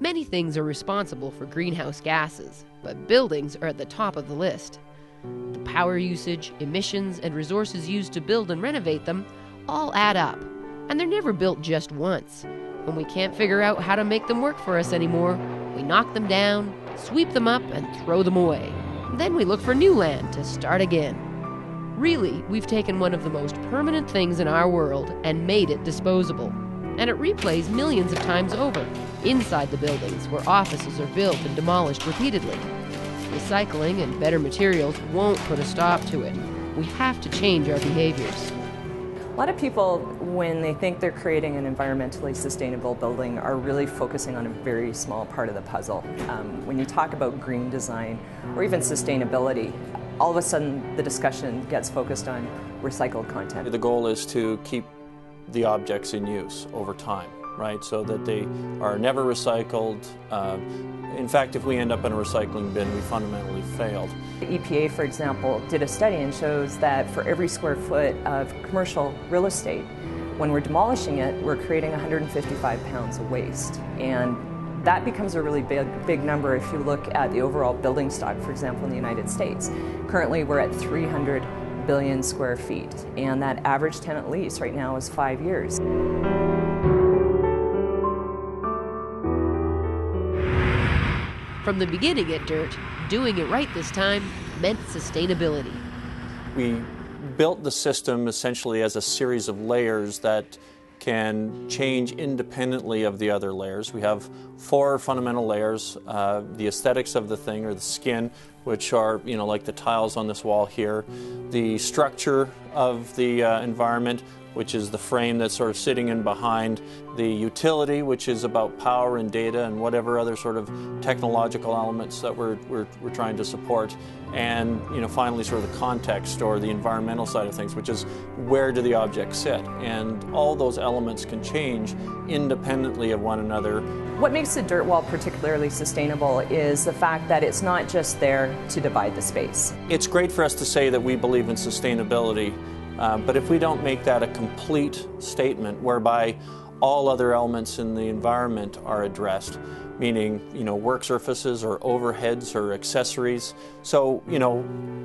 Many things are responsible for greenhouse gases, but buildings are at the top of the list. The power usage, emissions, and resources used to build and renovate them all add up, and they're never built just once. When we can't figure out how to make them work for us anymore, we knock them down, sweep them up, and throw them away. Then we look for new land to start again. Really, we've taken one of the most permanent things in our world and made it disposable. And it replays millions of times over, inside the buildings where offices are built and demolished repeatedly. Recycling and better materials won't put a stop to it. We have to change our behaviors. A lot of people, when they think they're creating an environmentally sustainable building, are really focusing on a very small part of the puzzle. When you talk about green design or even sustainability, all of a sudden the discussion gets focused on recycled content. The goal is to keep the objects in use over time, right? So that they are never recycled. In fact, if we end up in a recycling bin, we fundamentally failed. The EPA, for example, did a study and shows that for every square foot of commercial real estate, when we're demolishing it, we're creating 155 pounds of waste. And that becomes a really big number if you look at the overall building stock, for example, in the United States. Currently, we're at 300 billion square feet, and that average tenant lease right now is 5 years. From the beginning at DIRTT, doing it right this time meant sustainability. We built the system essentially as a series of layers that can change independently of the other layers. We have 4 fundamental layers: the aesthetics of the thing, or the skin, which are, like the tiles on this wall here; the structure of the environment, which is the frame that's sort of sitting in behind; the utility, which is about power and data and whatever other sort of technological elements that we're trying to support; and finally sort of the context or the environmental side of things, which is where do the objects sit. And all those elements can change independently of one another. What makes the DIRTT wall particularly sustainable is the fact that it's not just there to divide the space. It's great for us to say that we believe in sustainability, but if we don't make that a complete statement whereby all other elements in the environment are addressed, meaning, work surfaces or overheads or accessories. So,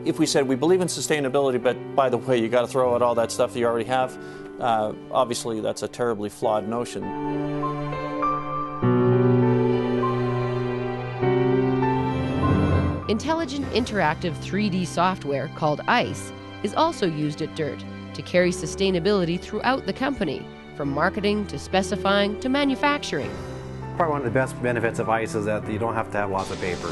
if we said we believe in sustainability, but by the way, you got to throw out all that stuff that you already have, obviously that's a terribly flawed notion. Intelligent interactive 3D software called ICE is also used at DIRTT to carry sustainability throughout the company, from marketing to specifying to manufacturing. Probably one of the best benefits of ICE is that you don't have to have lots of paper.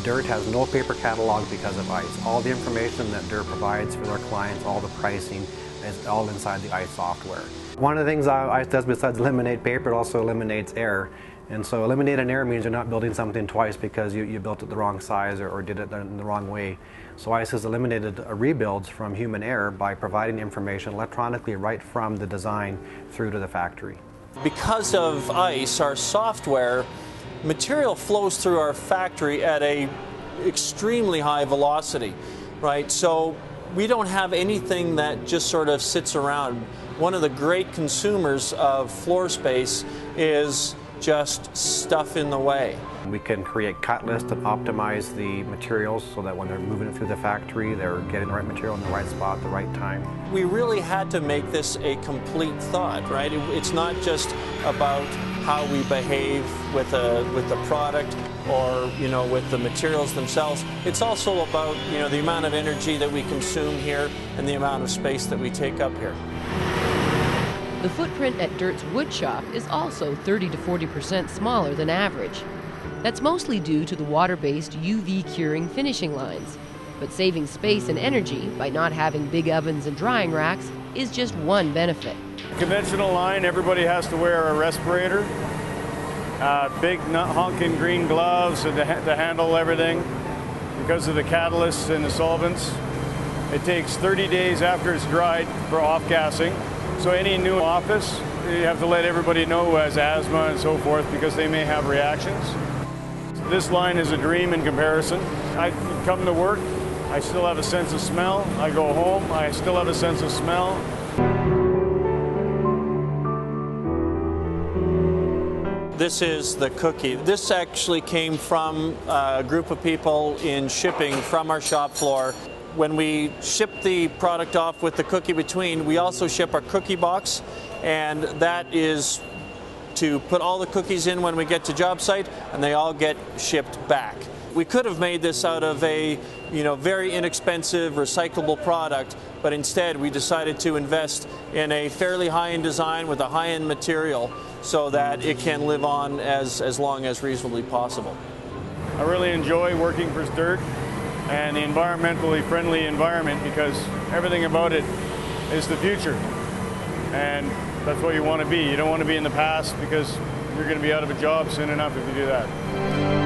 DIRTT has no paper catalog because of ICE. All the information that DIRTT provides for their clients, all the pricing, is all inside the ICE software. One of the things ICE does besides eliminate paper, it also eliminates error. And so eliminating error means you're not building something twice because you built it the wrong size or did it in the wrong way. So ICE has eliminated rebuilds from human error by providing information electronically right from the design through to the factory. Because of ICE, our software, material flows through our factory at a extremely high velocity, right? So we don't have anything that just sort of sits around. One of the great consumers of floor space is just stuff in the way. We can create cut lists and optimize the materials so that when they're moving it through the factory, they're getting the right material in the right spot at the right time. We really had to make this a complete thought, right? It's not just about how we behave with the product or with the materials themselves. It's also about the amount of energy that we consume here and the amount of space that we take up here. The footprint at DIRTT's wood shop is also 30 to 40% smaller than average. That's mostly due to the water-based UV curing finishing lines. But saving space and energy by not having big ovens and drying racks is just one benefit. Conventional line, everybody has to wear a respirator, big honking green gloves to handle everything because of the catalysts and the solvents. It takes 30 days after it's dried for off-gassing. So any new office, you have to let everybody know who has asthma and so forth because they may have reactions. This line is a dream in comparison. I come to work, I still have a sense of smell. I go home, I still have a sense of smell. This is the cookie. This actually came from a group of people in shipping from our shop floor. When we ship the product off with the cookie between, we also ship our cookie box, and that is to put all the cookies in when we get to job site, and they all get shipped back. We could have made this out of a very inexpensive recyclable product, but instead we decided to invest in a fairly high-end design with a high-end material so that it can live on as long as reasonably possible. I really enjoy working for DIRTT and the environmentally friendly environment, because everything about it is the future, and that's what you want to be. You don't want to be in the past, because you're going to be out of a job soon enough if you do that.